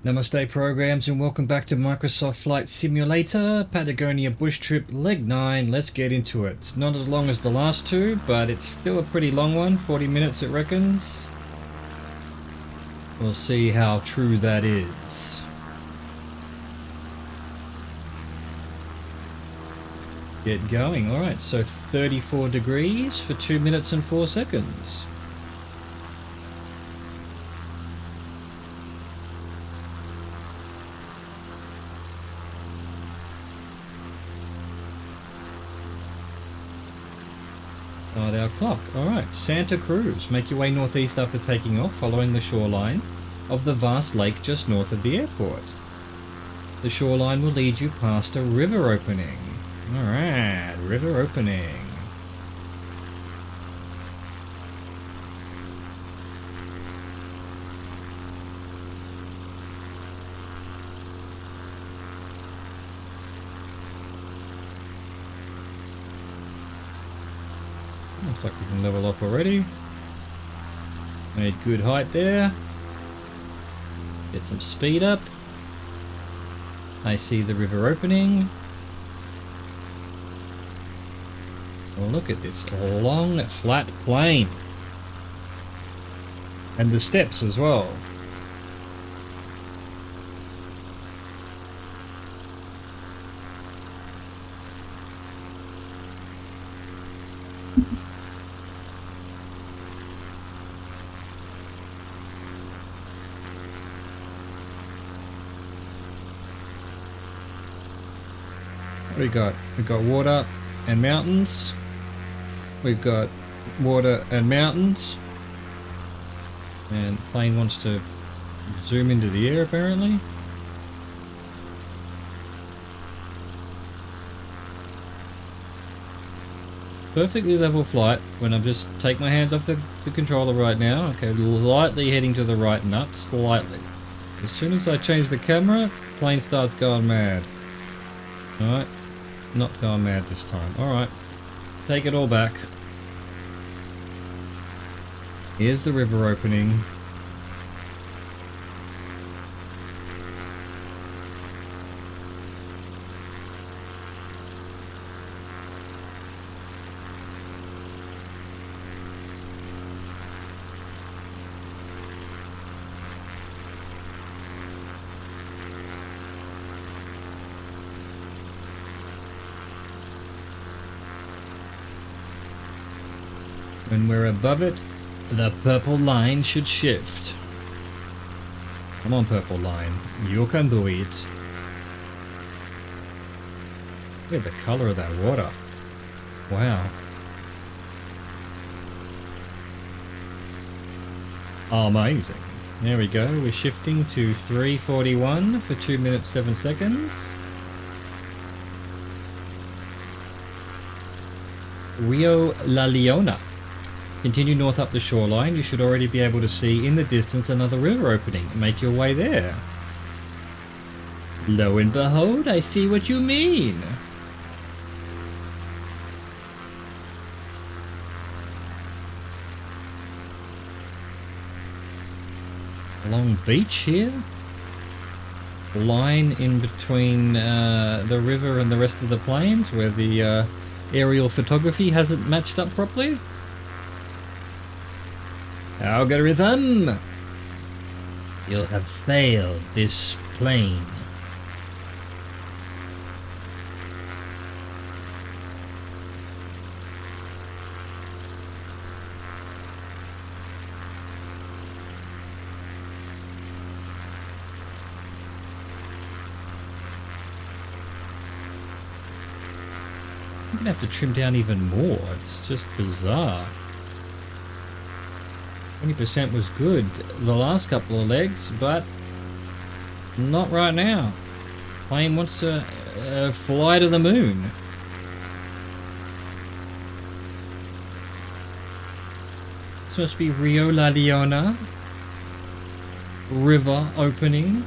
Namaste programs and welcome back to Microsoft Flight Simulator, Patagonia Bush Trip Leg 9. Let's get into it. It's not as long as the last two, but it's still a pretty long one, 40 minutes it reckons. We'll see how true that is. Get going. Alright, so 34 degrees for 2 minutes and 4 seconds. Start our clock. Alright, Santa Cruz. Make your way northeast after taking off, following the shoreline of the vast lake just north of the airport. The shoreline will lead you past a river opening. Alright, river opening. Looks like we can level up already. Made good height there. Get some speed up. I see the river opening. Oh, look at this long, flat plain. And the steps as well. We've got water and mountains. We've got water and mountains. And the plane wants to zoom into the air apparently. Perfectly level flight when I'm just take my hands off the controller right now. Okay, lightly heading to the right, not slightly. As soon as I change the camera, plane starts going mad. Alright. Not going mad this time. Alright. Take it all back. Here's the river opening. When we're above it, the purple line should shift. Come on, purple line. You can do it. Look at the color of that water. Wow. Amazing. There we go. We're shifting to 341 for 2 minutes 7 seconds. Rio La Leona. Continue north up the shoreline. You should already be able to see in the distance another river opening. Make your way there. Lo and behold, I see what you mean. Long beach here. Line in between the river and the rest of the plains where the aerial photography hasn't matched up properly. Algorithm! You have failed this plane. I'm gonna have to trim down even more. It's just bizarre. 20% was good the last couple of legs, but not right now. Plane wants to fly to the moon. This must be Rio La Leona. River opening.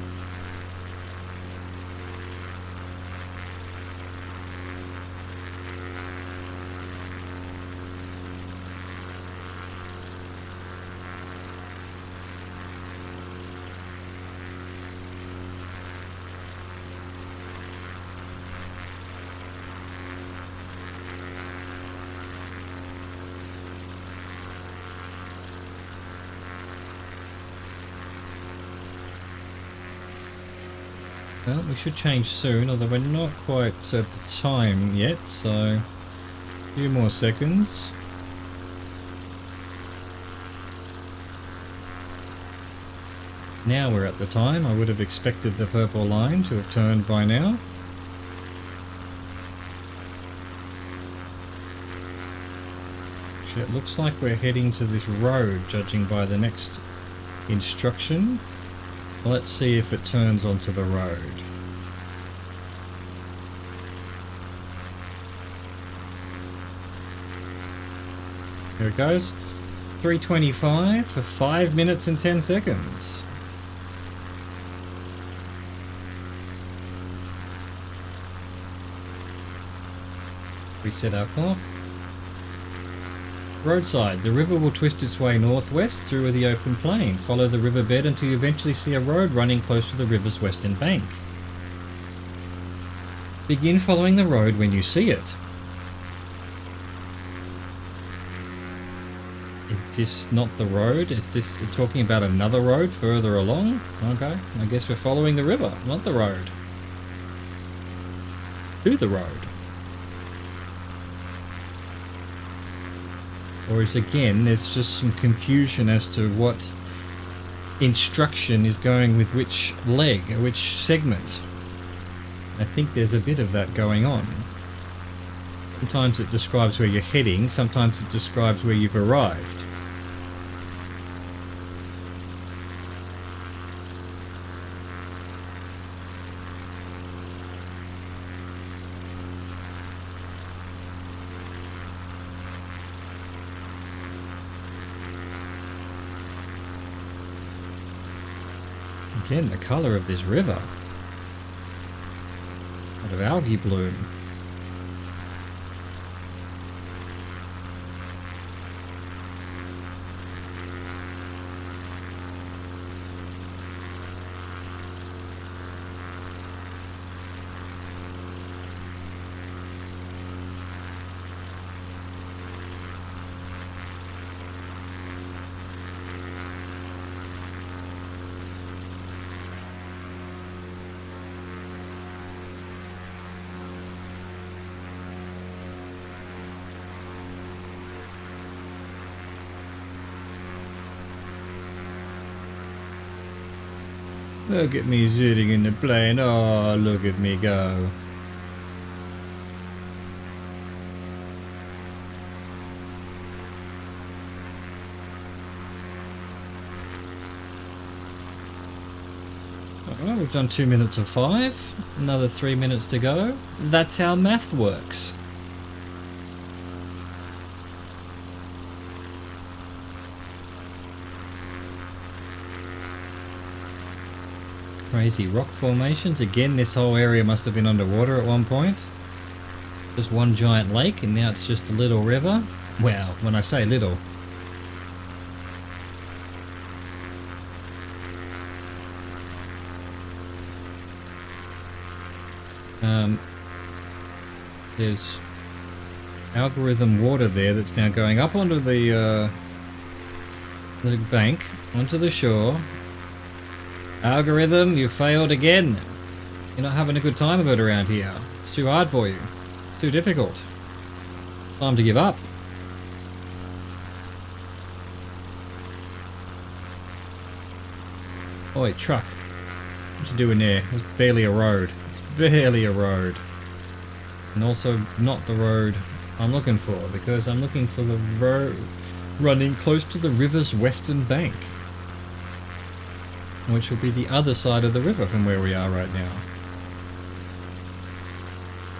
Well, we should change soon, although we're not quite at the time yet, so a few more seconds. Now we're at the time. I would have expected the purple line to have turned by now. Actually, it looks like we're heading to this road, judging by the next instruction. Let's see if it turns onto the road. Here it goes. 3:25 for 5 minutes and 10 seconds. Reset our clock. Roadside. The river will twist its way northwest through the open plain. Follow the riverbed until you eventually see a road running close to the river's western bank. Begin following the road when you see it. Is this not the road? Is this talking about another road further along? Okay, I guess we're following the river, not the road. To the road. Or is again, there's just some confusion as to what instruction is going with which leg, or which segment. I think there's a bit of that going on. Sometimes it describes where you're heading, sometimes it describes where you've arrived. Again, the colour of this river. Out of algae bloom. Look at me sitting in the plane. Oh, look at me go. Alright, we've done 2 minutes of 5. Another 3 minutes to go. That's how math works. Crazy rock formations. Again, this whole area must have been underwater at one point. Just one giant lake, and now it's just a little river. Well, when I say little. There's algorithm water there that's now going up onto the bank, onto the shore. Algorithm, you failed again. You're not having a good time of it around here. It's too hard for you. It's too difficult. Time to give up. Oi, truck. What you doing there? There's barely a road. It's barely a road. And also not the road I'm looking for, because I'm looking for the road running close to the river's western bank, which will be the other side of the river from where we are right now.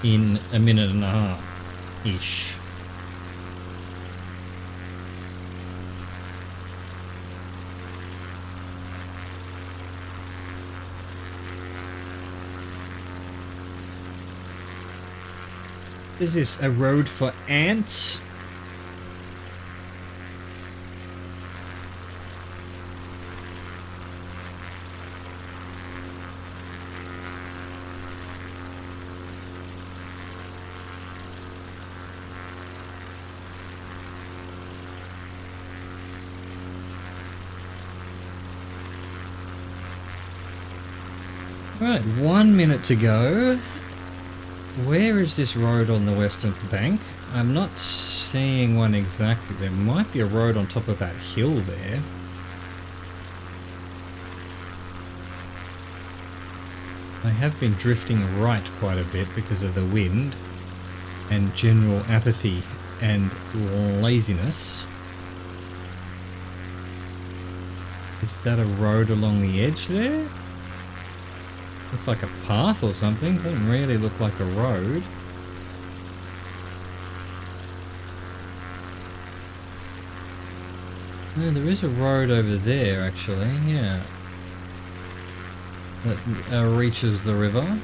In a minute and a half-ish. Is this a road for ants? Right, 1 minute to go. Where is this road on the western bank? I'm not seeing one exactly. There might be a road on top of that hill there. I have been drifting right quite a bit because of the wind and general apathy and laziness. Is that a road along the edge there? Looks like a path or something. Doesn't really look like a road. No, there is a road over there actually, yeah. That reaches the river.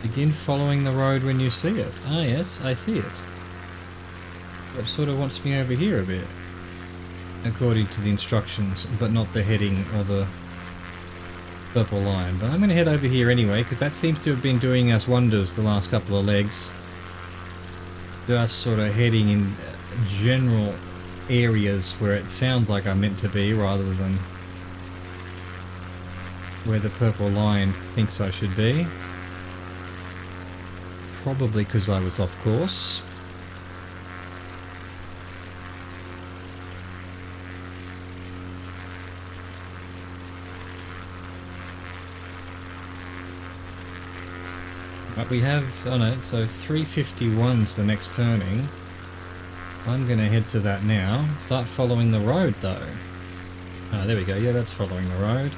Begin following the road when you see it. Ah yes, I see it. That sort of wants me over here a bit, according to the instructions, but not the heading or the purple line. But I'm going to head over here anyway, because that seems to have been doing us wonders the last couple of legs. Just sort of heading in general areas where it sounds like I'm meant to be, rather than where the purple line thinks I should be. Probably because I was off course. But we have, oh no, so 351's the next turning. I'm going to head to that now. Start following the road though. Oh, there we go. Yeah, that's following the road.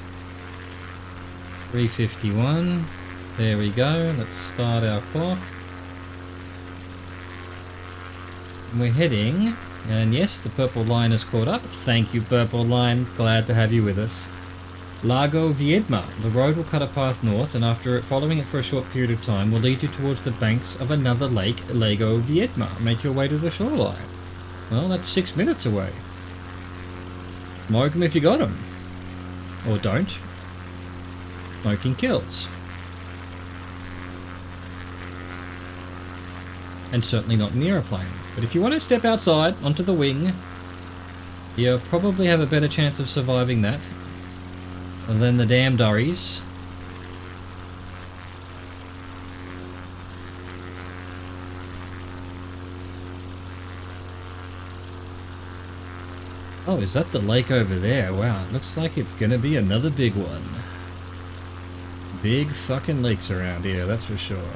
351. There we go. Let's start our clock. And we're heading, and yes, the purple line is caught up. Thank you, purple line. Glad to have you with us. Lago Viedma. The road will cut a path north, and after following it for a short period of time will lead you towards the banks of another lake, Lago Viedma. Make your way to the shoreline. Well, that's 6 minutes away. Smoke 'em if you got 'em. Or don't. Smoking kills. And certainly not in the aeroplane. But if you want to step outside onto the wing, you'll probably have a better chance of surviving that than the damn durries. Oh, is that the lake over there? Wow, it looks like it's gonna be another big one. Big fucking lakes around here, that's for sure.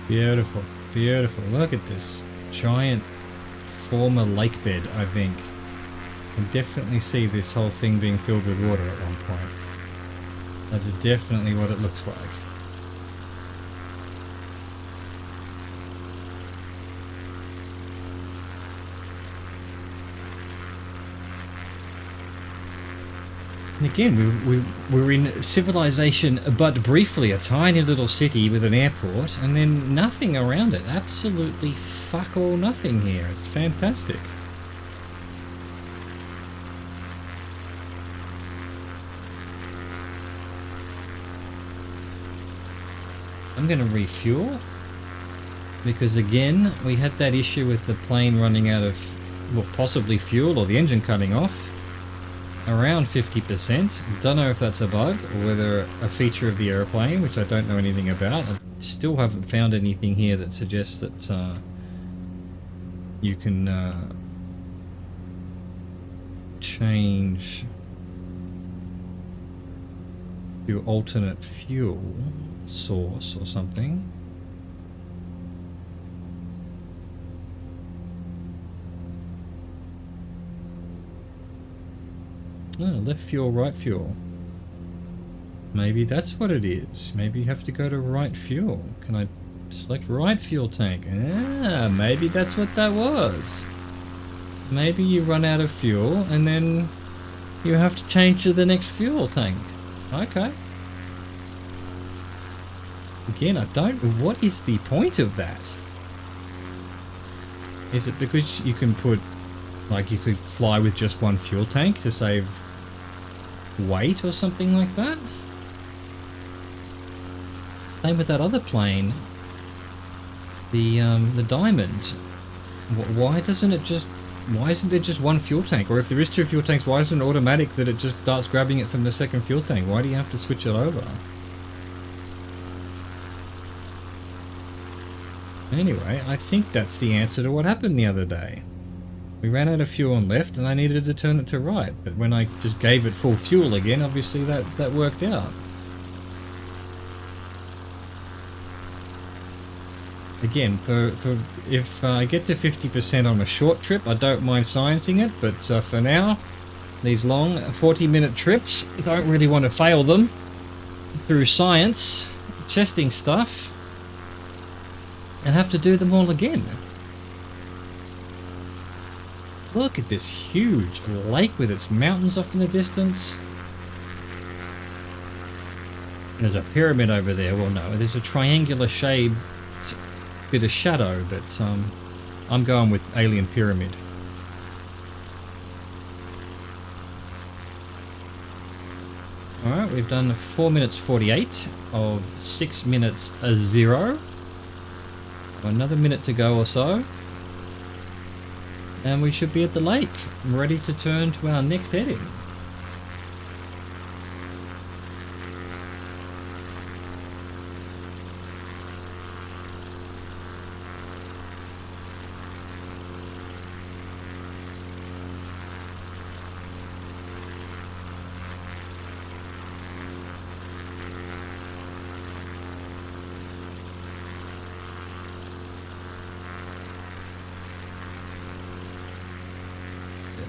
Beautiful, beautiful. Look at this giant former lake bed, I think. I can definitely see this whole thing being filled with water at one point. That's definitely what it looks like. And again, we were in civilization but briefly, a tiny little city with an airport, and then nothing around it. Absolutely fuck all nothing here. It's fantastic. I'm going to refuel, because again, we had that issue with the plane running out of, well, possibly fuel or the engine cutting off. Around 50%. Don't know if that's a bug or whether a feature of the airplane, which I don't know anything about. I still haven't found anything here that suggests that you can change your alternate fuel source or something. No, left fuel, right fuel. Maybe that's what it is. Maybe you have to go to right fuel. Can I Select right fuel tank. Ah, maybe that's what that was. Maybe you run out of fuel and then you have to change to the next fuel tank. Okay. Again, I don't know, what is the point of that? Is it because you can put, like you could fly with just one fuel tank to save weight or something like that? Same with that other plane. The Diamond. Why isn't there just one fuel tank? Or if there is two fuel tanks, why isn't it automatic that it just starts grabbing it from the second fuel tank? Why do you have to switch it over? Anyway, I think that's the answer to what happened the other day. We ran out of fuel on left and I needed to turn it to right, but when I just gave it full fuel again, obviously that worked out. Again, if I get to 50% on a short trip, I don't mind sciencing it, but for now, these long 40-minute trips, I don't really want to fail them through science, testing stuff, and have to do them all again. Look at this huge lake with its mountains off in the distance. There's a pyramid over there. Well, no, there's a triangular shade, bit of shadow, but I'm going with alien pyramid. Alright, we've done 4 minutes 48 of 6 minutes 0. Another minute to go or so. And we should be at the lake, ready to turn to our next heading.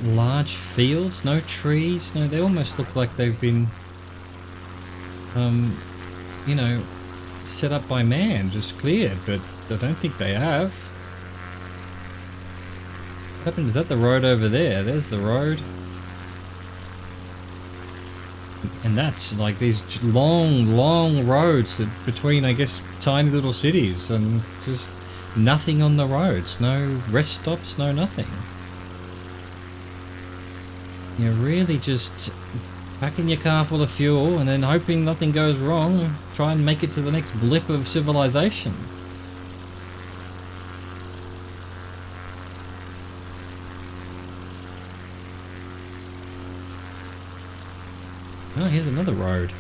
Large fields, no trees, no, they almost look like they've been, you know, set up by man, just cleared, but I don't think they have. What happened? Is that the road over there? There's the road. And that's like these long roads between, I guess, tiny little cities, and just nothing on the roads, no rest stops, no nothing. You're really just packing your car full of fuel and then hoping nothing goes wrong. Try and make it to the next blip of civilization. Oh, here's another road.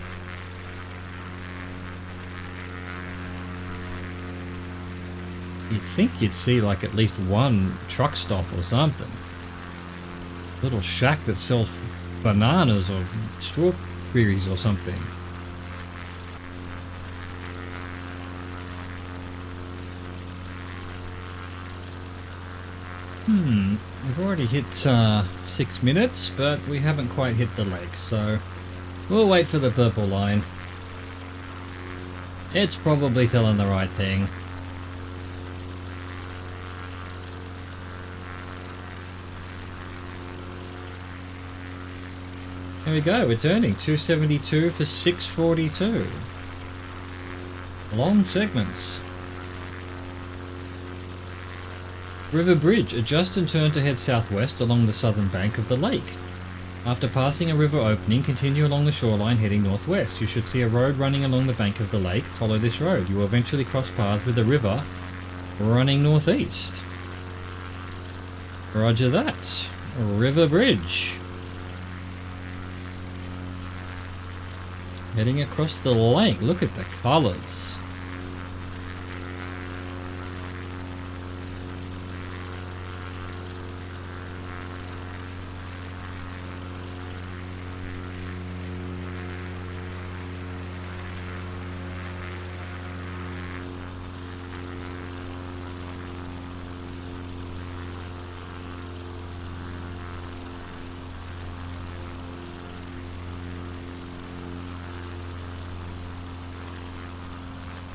You'd think you'd see like at least one truck stop or something. Little shack that sells bananas or strawberries or something. We've already hit 6 minutes, but we haven't quite hit the lake, so we'll wait for the purple line. It's probably telling the right thing. There we go, we're turning 272 for 642. Long segments. River Bridge, adjust and turn to head southwest along the southern bank of the lake. After passing a river opening, continue along the shoreline heading northwest. You should see a road running along the bank of the lake. Follow this road. You will eventually cross paths with the river running northeast. Roger that. River Bridge. Heading across the lake. Look at the colours.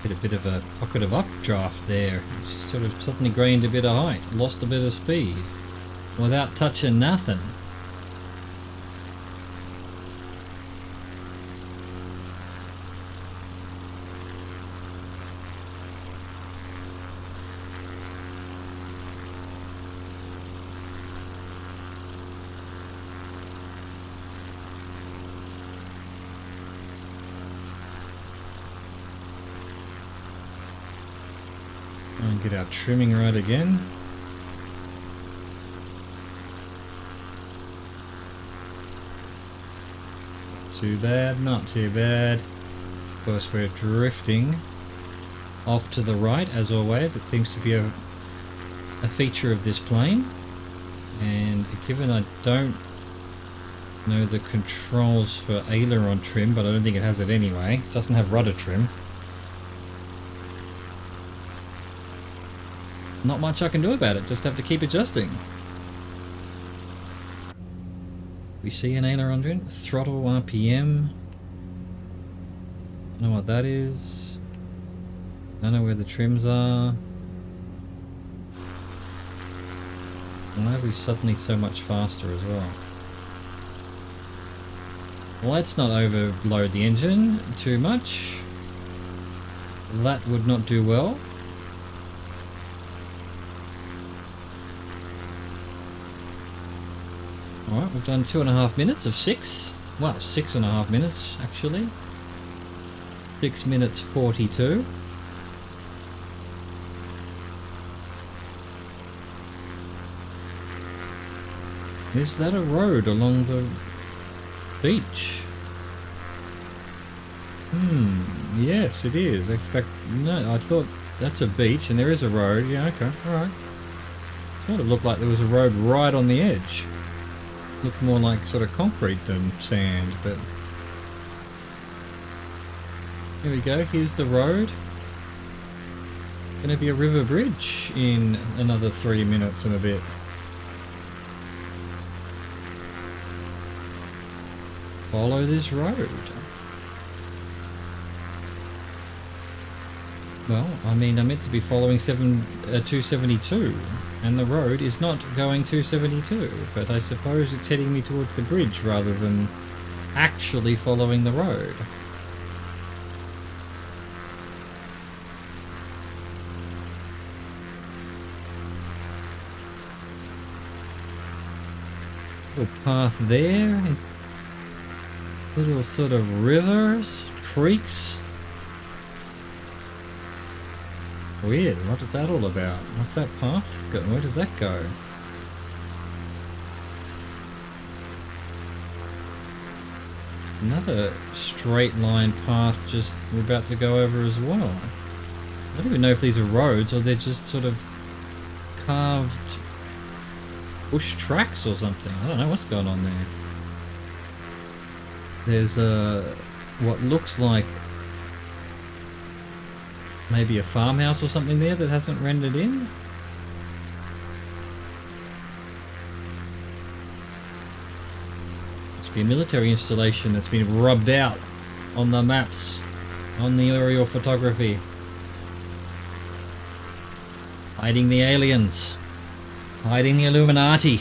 Hit a bit of a pocket of updraft there. Just sort of suddenly gained a bit of height, lost a bit of speed without touching nothing. And get our trimming right again. Too bad, not too bad. Of course, we're drifting off to the right as always. It seems to be a feature of this plane. And given I don't know the controls for aileron trim, but I don't think it has it anyway. It doesn't have rudder trim. Not much I can do about it, just have to keep adjusting. We see an aileron trim, throttle RPM. Don't know what that is. Don't know where the trims are. Why are we suddenly so much faster as well? Let's not overload the engine too much. That would not do well. Alright, we've done 2.5 minutes of 6. Well, 6.5 minutes actually. 6 minutes 42. Is that a road along the beach? Yes it is. In fact, no, I thought that's a beach and there is a road. Yeah, okay, alright. Sort of looked like there was a road right on the edge. Looked more like sort of concrete than sand, but here we go, here's the road. Gonna be a river bridge in another 3 minutes and a bit. Follow this road. Well, I mean, I'm meant to be following 272, and the road is not going 272, but I suppose it's heading me towards the bridge rather than actually following the road. Little path there, little sort of rivers, creeks. Weird, what is that all about? What's that path go? Where does that go? Another straight line path just we're about to go over as well. I don't even know if these are roads or they're just sort of carved bush tracks or something. I don't know what's going on there. There's what looks like maybe a farmhouse or something there that hasn't rendered in. Must be a military installation that's been rubbed out on the maps, on the aerial photography. Hiding the aliens. Hiding the Illuminati.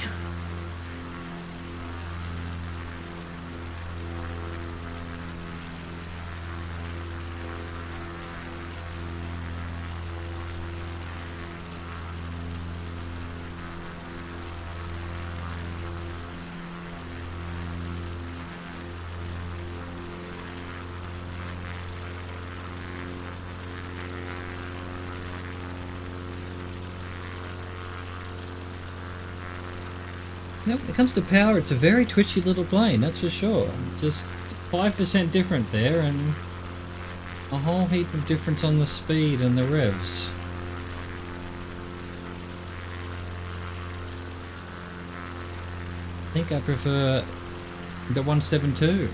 When it comes to power, it's a very twitchy little plane, that's for sure. Just 5% different there, and a whole heap of difference on the speed and the revs. I think I prefer the 172.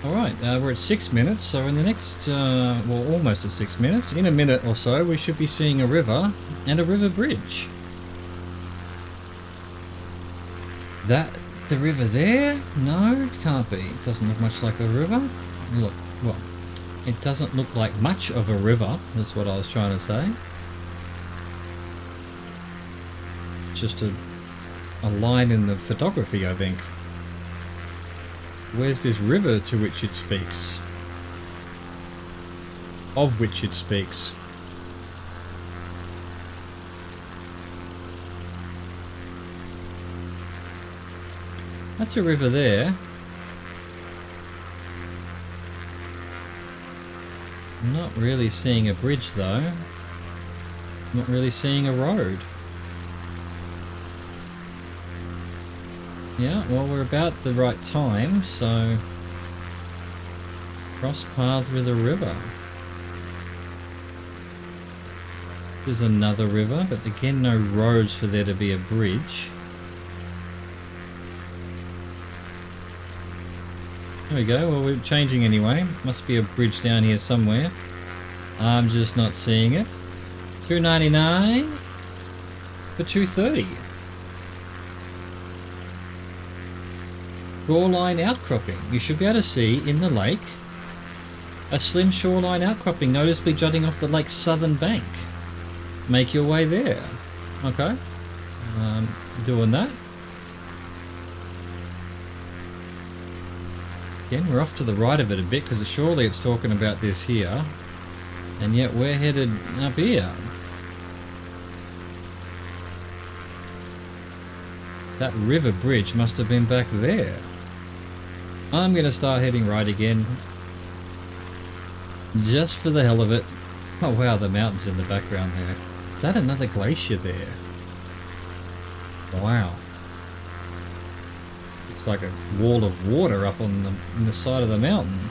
Alright, we're at 6 minutes, so in the next, well, almost at 6 minutes, in a minute or so, we should be seeing a river and a river bridge. That the river there? No, it can't be. It doesn't look much like a river. Look, well, it doesn't look like much of a river, that's what I was trying to say. It's just a line in the photography, I think. Where's this river to which it speaks? Of which it speaks. That's a river there. I'm not really seeing a bridge though. Not really seeing a road. Yeah, well, we're about the right time, so cross paths with a river. There's another river, but again, no roads for there to be a bridge. There we go, well, we're changing anyway. Must be a bridge down here somewhere. I'm just not seeing it. $2.99 for $2.30. Shoreline outcropping. You should be able to see in the lake a slim shoreline outcropping noticeably jutting off the lake's southern bank. Make your way there. Okay. Doing that. Again, we're off to the right of it a bit because surely it's talking about this here. And yet we're headed up here. That river bridge must have been back there. I'm going to start heading right again. Just for the hell of it. Oh wow, the mountains in the background there. Is that another glacier there? Wow. Looks like a wall of water up on the side of the mountain.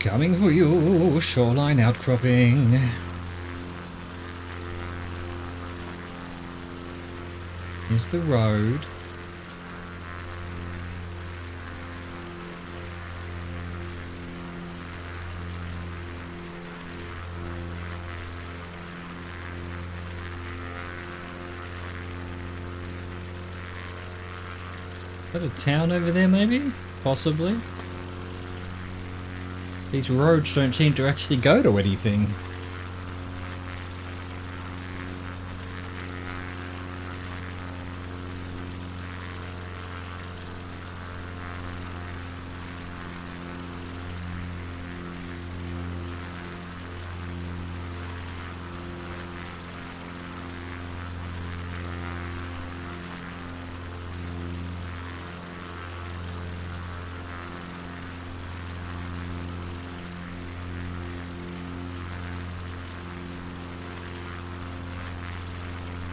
Coming for you, shoreline outcropping. Here's the road. Is that a town over there maybe? Possibly. These roads don't seem to actually go to anything.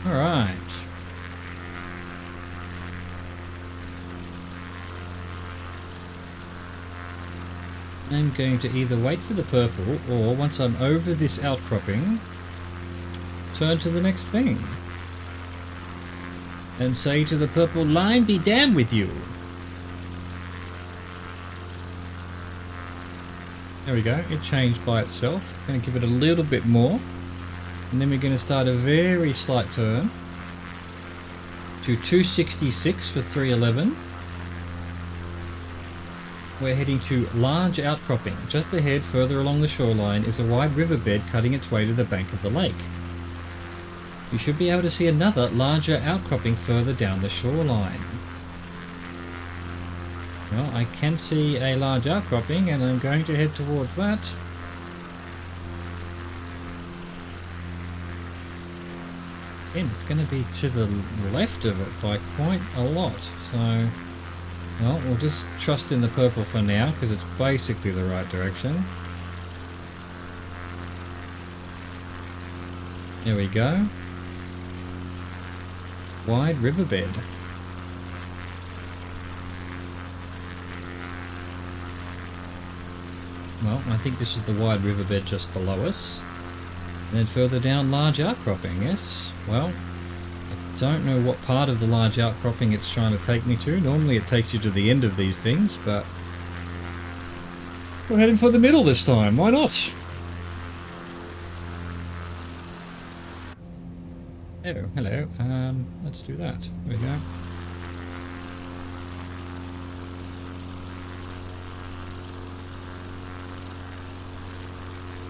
Alright. I'm going to either wait for the purple or once I'm over this outcropping, turn to the next thing. And say to the purple line, be damned with you. There we go, it changed by itself. Going to give it a little bit more. And then we're going to start a very slight turn to 266 for 311. We're heading to large outcropping. Just ahead, further along the shoreline, is a wide riverbed cutting its way to the bank of the lake. You should be able to see another larger outcropping further down the shoreline. Well, I can see a large outcropping and I'm going to head towards that. Again, it's going to be to the left of it by quite a lot, so well, we'll just trust in the purple for now because it's basically the right direction. There we go. Wide riverbed. Well, I think this is the wide riverbed just below us. And then further down, large outcropping, yes? Well, I don't know what part of the large outcropping it's trying to take me to. Normally it takes you to the end of these things, but we're heading for the middle this time. Why not? Oh, hello. Let's do that. There we go.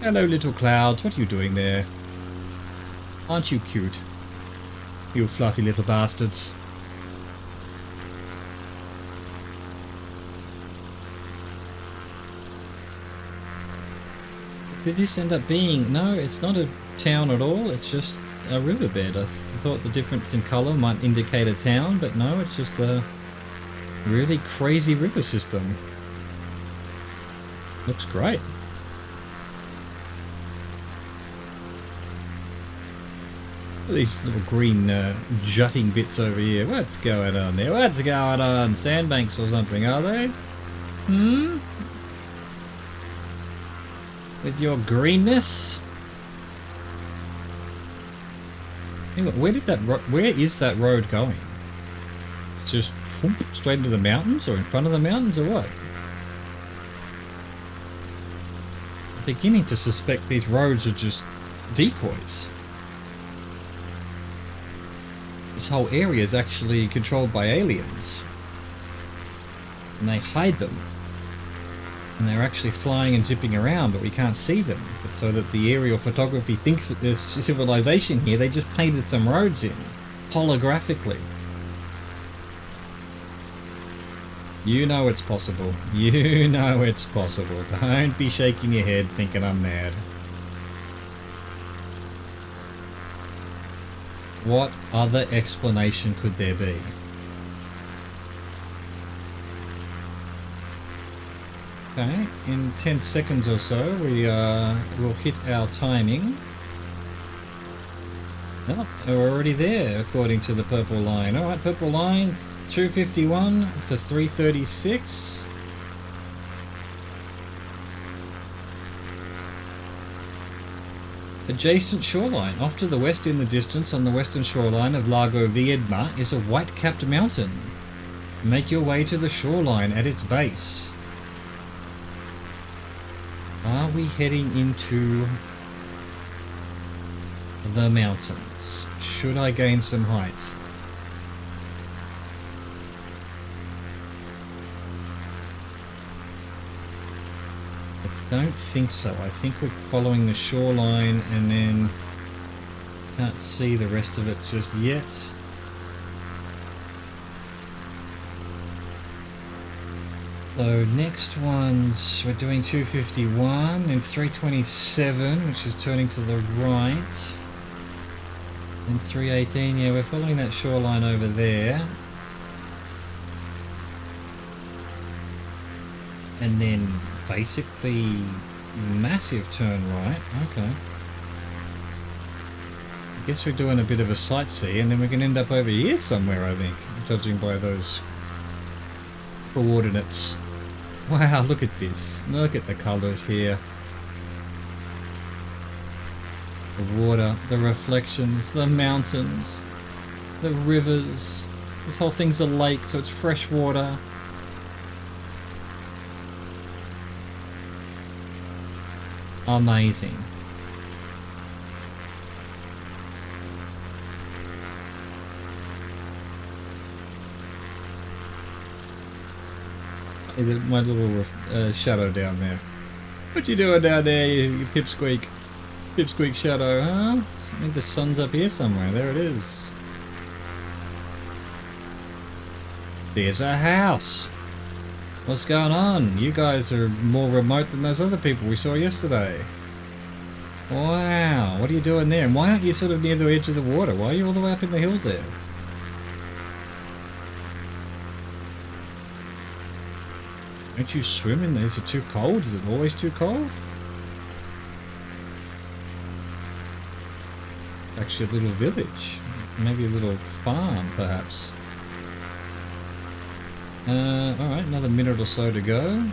Hello, little clouds. What are you doing there? Aren't you cute? You fluffy little bastards. Did this end up being... No, it's not a town at all. It's just a riverbed. I thought the difference in colour might indicate a town, but no, it's just a really crazy river system. Looks great. These little green jutting bits over here. What's going on there? What's going on? Sandbanks or something, are they? Hmm? With your greenness? Anyway, where is that road going? It's just straight into the mountains or in front of the mountains or what? I'm beginning to suspect these roads are just decoys. This whole area is actually controlled by aliens. And they hide them. And they're actually flying and zipping around, but we can't see them. But so that the aerial photography thinks that there's civilization here, they just painted some roads in. Holographically. You know it's possible. You know it's possible. Don't be shaking your head thinking I'm mad. What other explanation could there be? Okay, in 10 seconds or so we will hit our timing. Oh, we're already there according to the purple line. Alright, purple line, 2:51 for 3:36. Adjacent shoreline. Off to the west in the distance on the western shoreline of Lago Viedma is a white-capped mountain. Make your way to the shoreline at its base. Are we heading into the mountains? Should I gain some height? Don't think so. I think we're following the shoreline and then can't see the rest of it just yet. So next ones, we're doing 251 and 327, which is turning to the right. And 318, yeah, we're following that shoreline over there. And then basically massive turn right. Okay. I guess we're doing a bit of a sightsee and then we can end up over here somewhere, I think, judging by those coordinates. Wow, look at this. Look at the colours here. The water, the reflections, the mountains, the rivers. This whole thing's a lake, so it's fresh water. Amazing. My little shadow down there. What you doing down there, you pipsqueak? Pipsqueak shadow, huh? I think the sun's up here somewhere. There it is. There's a house. What's going on? You guys are more remote than those other people we saw yesterday. Wow, what are you doing there? And why aren't you sort of near the edge of the water? Why are you all the way up in the hills there? Don't you swim in there? Is it too cold? Is it always too cold? Actually a little village. Maybe a little farm, perhaps. Alright, another minute or so to go.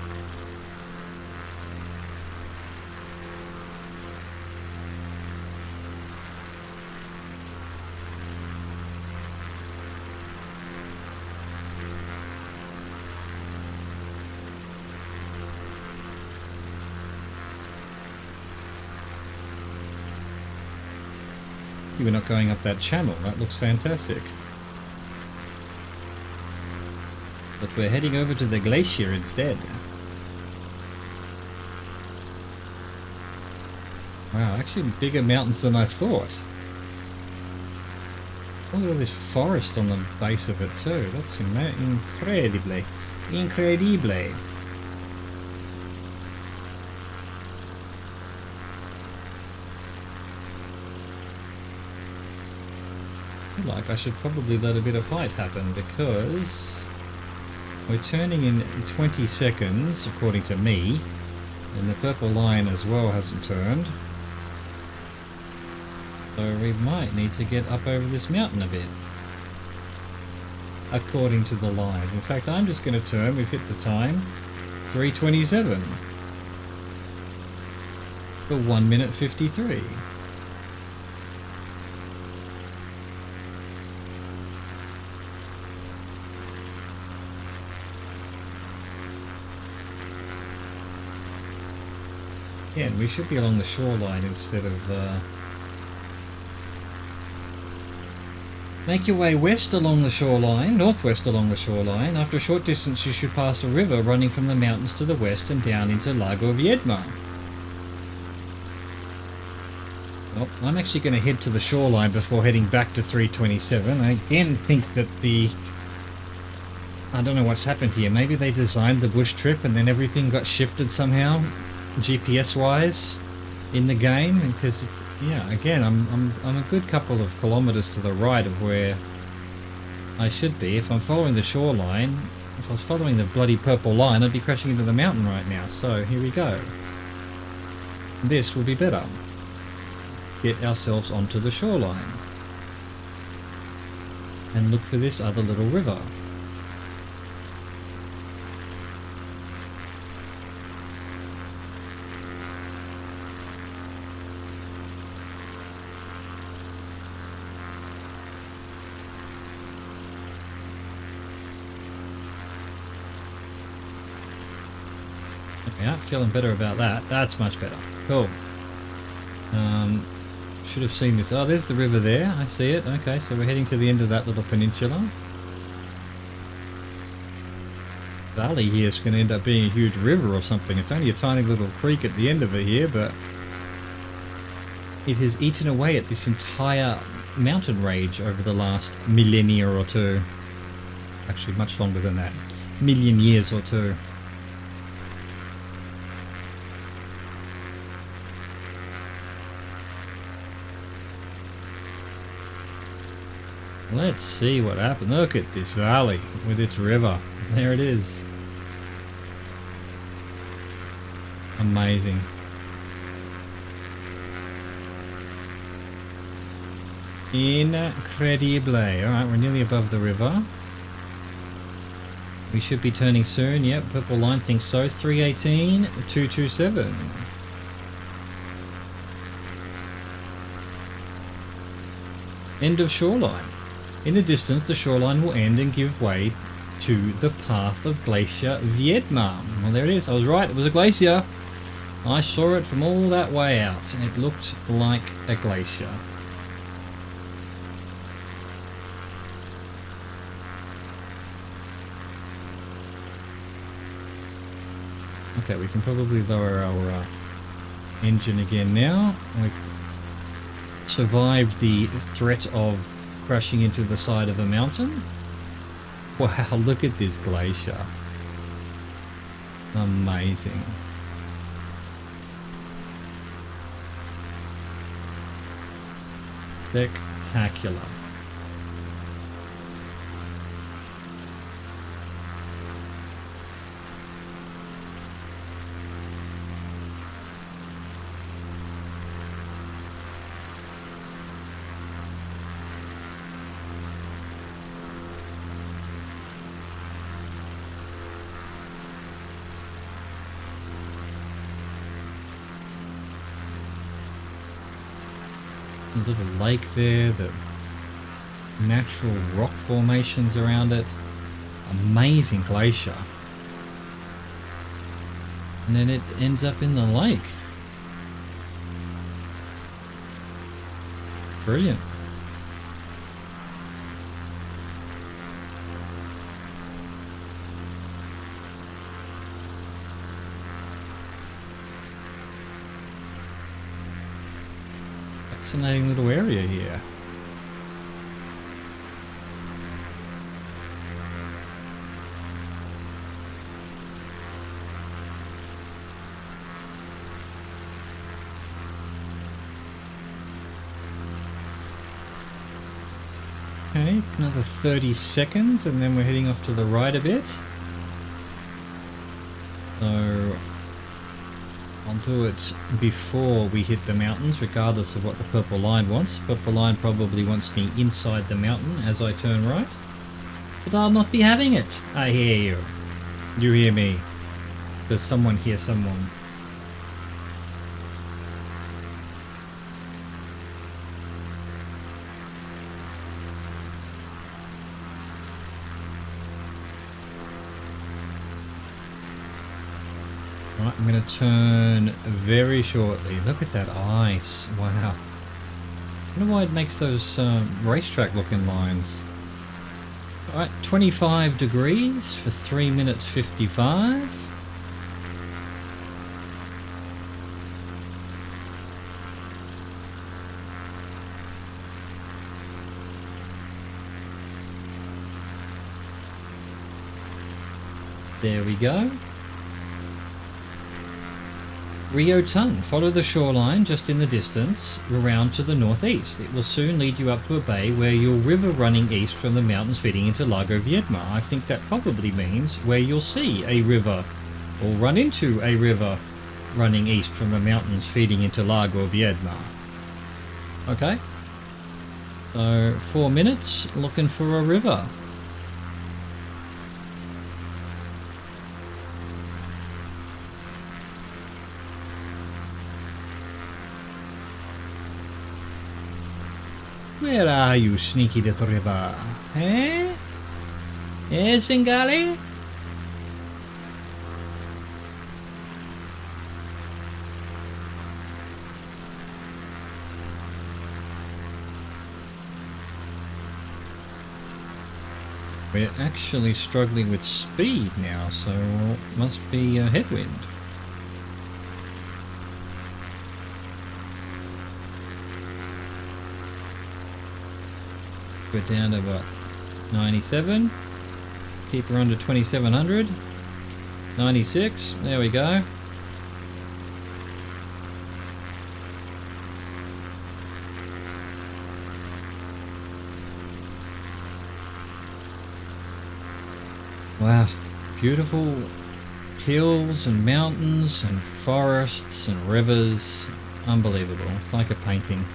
We're not going up that channel. That looks fantastic. But we're heading over to the glacier instead. Wow, actually bigger mountains than I thought. Look at all this forest on the base of it too. That's incredibly. Incredibly. I feel like I should probably let a bit of height happen because we're turning in 20 seconds according to me, and the purple line as well hasn't turned. So we might need to get up over this mountain a bit, according to the lines. In fact, I'm just going to turn. We've hit the time, 3:27 for 1 minute 53. Yeah, and we should be along the shoreline instead of make your way west along the shoreline, northwest along the shoreline. After a short distance you should pass a river running from the mountains to the west and down into Lago Viedma. Well, I'm actually going to head to the shoreline before heading back to 327. I again think that I don't know what's happened here. Maybe they designed the bush trip and then everything got shifted somehow, GPS wise, in the game, because yeah, again, I'm a good couple of kilometers to the right of where I should be. If I'm following the shoreline, if I was following the bloody purple line, I'd be crashing into the mountain right now. So here we go. This will be better. Let's get ourselves onto the shoreline and look for this other little river. Yeah, feeling better about that. That's much better. Cool. Should have seen this. Oh, there's the river there. I see it. Okay, so we're heading to the end of that little peninsula. Valley here is going to end up being a huge river or something. It's only a tiny little creek at the end of it here, but it has eaten away at this entire mountain range over the last millennia or two. Actually, much longer than that. Million years or two. Let's see what happened. Look at this valley with its river. There it is. Amazing. Incredible. Alright, we're nearly above the river. We should be turning soon. Yep, purple line thinks so. 318, 227. End of shoreline. In the distance, the shoreline will end and give way to the path of Glacier Viedma. Well, there it is. I was right. It was a glacier. I saw it from all that way out, and it looked like a glacier. Okay, we can probably lower our engine again now. We've survived the threat of crashing into the side of a mountain. Wow, look at this glacier. Amazing. Spectacular. A little lake there, the natural rock formations around it. Amazing glacier. And then it ends up in the lake. Brilliant. Fascinating little area here. Okay, another 30 seconds and then we're heading off to the right a bit. So I'll do it before we hit the mountains, regardless of what the purple line wants. Purple line probably wants me inside the mountain as I turn right. But I'll not be having it. I hear you. You hear me. Does someone hear someone? Right, I'm going to turn very shortly. Look at that ice. Wow. I wonder why it makes those racetrack looking lines. Alright, 25 degrees for 3 minutes 55. There we go. Rio Tung. Follow the shoreline just in the distance, around to the northeast. It will soon lead you up to a bay where you'll river running east from the mountains feeding into Lago Viedma. I think that probably means where you'll see a river, or run into a river running east from the mountains feeding into Lago Viedma. Okay. So 4 minutes looking for a river. Where are you, sneaky little river? Eh? Eh, Svengali? We're actually struggling with speed now, so it must be a headwind. We're down to about 97. Keep her under 2700. 96. There we go. Wow. Beautiful hills and mountains and forests and rivers. Unbelievable. It's like a painting.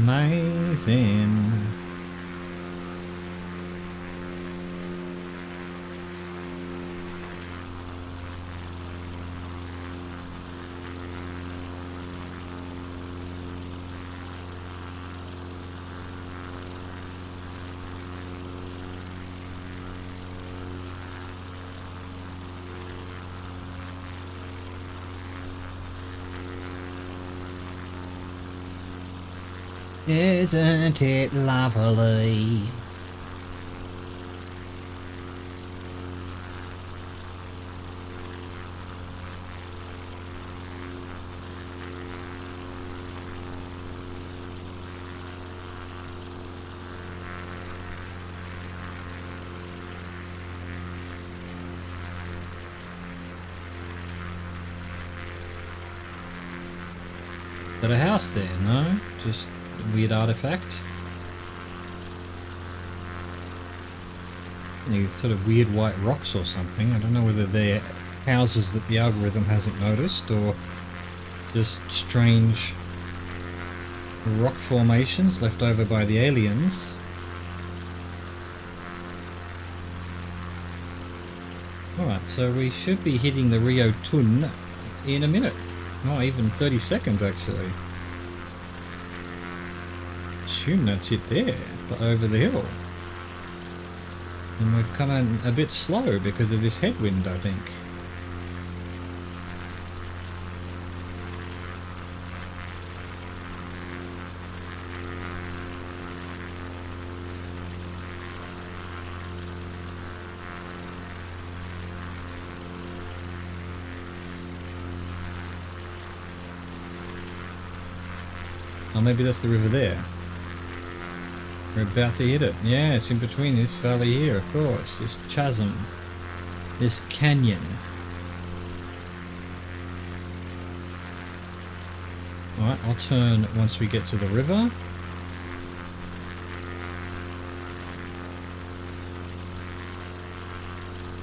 Amazing. Isn't it lovely? Got a house there, no? Just a weird artifact. Any sort of weird white rocks or something. I don't know whether they're houses that the algorithm hasn't noticed or just strange rock formations left over by the aliens. Alright, so we should be hitting the Rio Tun in a minute. Oh, even 30 seconds actually. Assume that's it there, but over the hill. And we've come in a bit slow because of this headwind, I think. Oh, maybe that's the river there. We're about to hit it. Yeah, it's in between this valley here, of course. This chasm. This canyon. Alright, I'll turn once we get to the river.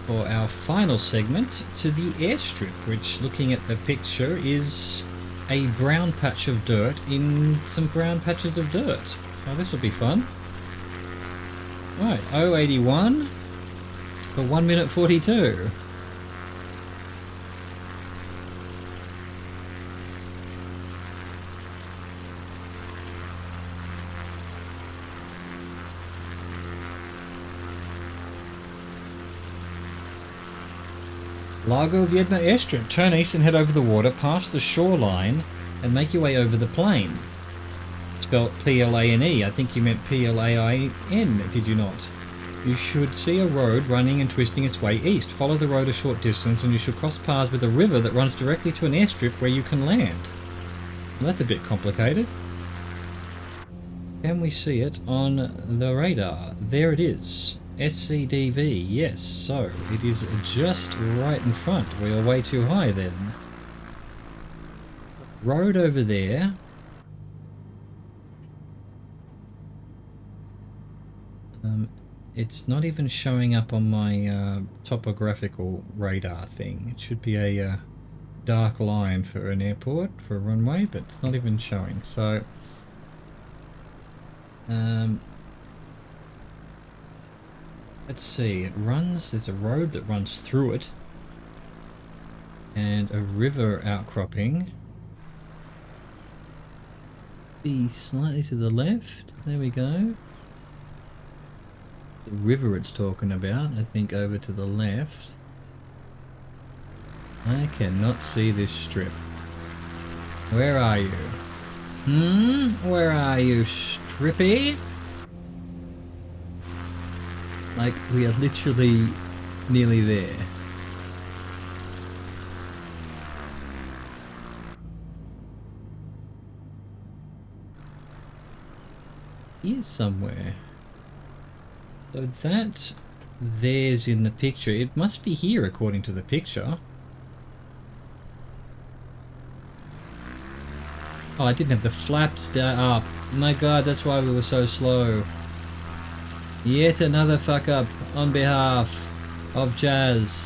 For our final segment to the airstrip, which, looking at the picture, is a brown patch of dirt in some brown patches of dirt. So this will be fun. Right, 081 for 1 minute 42. Lago Viedma airstrip. Turn east and head over the water, past the shoreline, and make your way over the plain. Spelled P-L-A-N-E. I think you meant P-L-A-I-N, did you not? You should see a road running and twisting its way east. Follow the road a short distance and you should cross paths with a river that runs directly to an airstrip where you can land. Well, that's a bit complicated. Can we see it on the radar? There it is. SCDV, yes, so it is just right in front. We are way too high then. Road over there. It's not even showing up on my topographical radar thing. It should be a dark line for an airport, for a runway, but it's not even showing. So, let's see. It runs. There's a road that runs through it, and a river outcropping. Be slightly to the left. There we go. The river it's talking about, I think, over to the left. I cannot see this strip. Where are you? Where are you, Strippy? Like, we are literally nearly there. Here somewhere. So that's theirs in the picture. It must be here according to the picture. Oh, I didn't have the flaps up. My god, that's why we were so slow. Yet another fuck up on behalf of Jazz.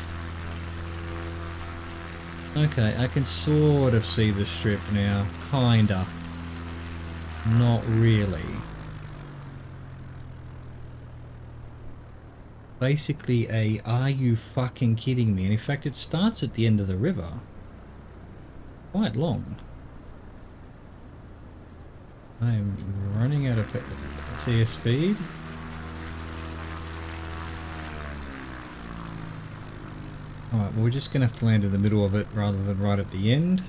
Okay, I can sort of see the strip now. Kinda. Not really. Basically a are you fucking kidding me? And in fact it starts at the end of the river. Quite long. I am running out of airspeed. Alright, well we're just going to have to land in the middle of it rather than right at the end.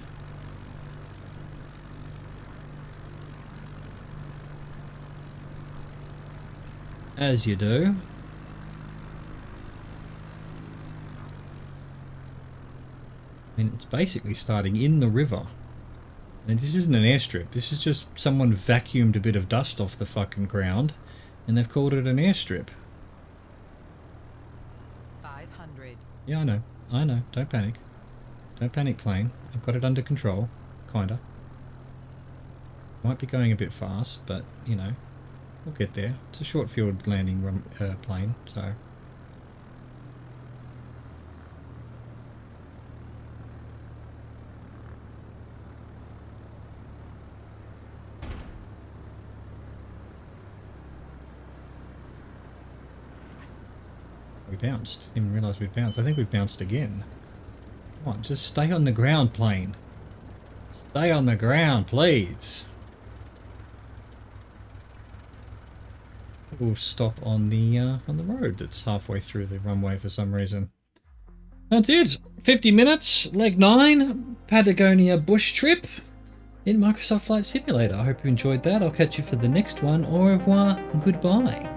As you do. I mean, it's basically starting in the river. And this isn't an airstrip. This is just someone vacuumed a bit of dust off the fucking ground and they've called it an airstrip. 500. Yeah, I know. I know. Don't panic. Don't panic, plane. I've got it under control. Kinda. Might be going a bit fast, but, you know, we'll get there. It's a short field landing plane, so... We bounced. Didn't even realise we bounced. I think we bounced again. Come on, just stay on the ground, plane. Stay on the ground, please. We'll stop on the road that's halfway through the runway for some reason. That's it. 50 minutes, leg 9, Patagonia Bush Trip in Microsoft Flight Simulator. I hope you enjoyed that. I'll catch you for the next one. Au revoir. Goodbye.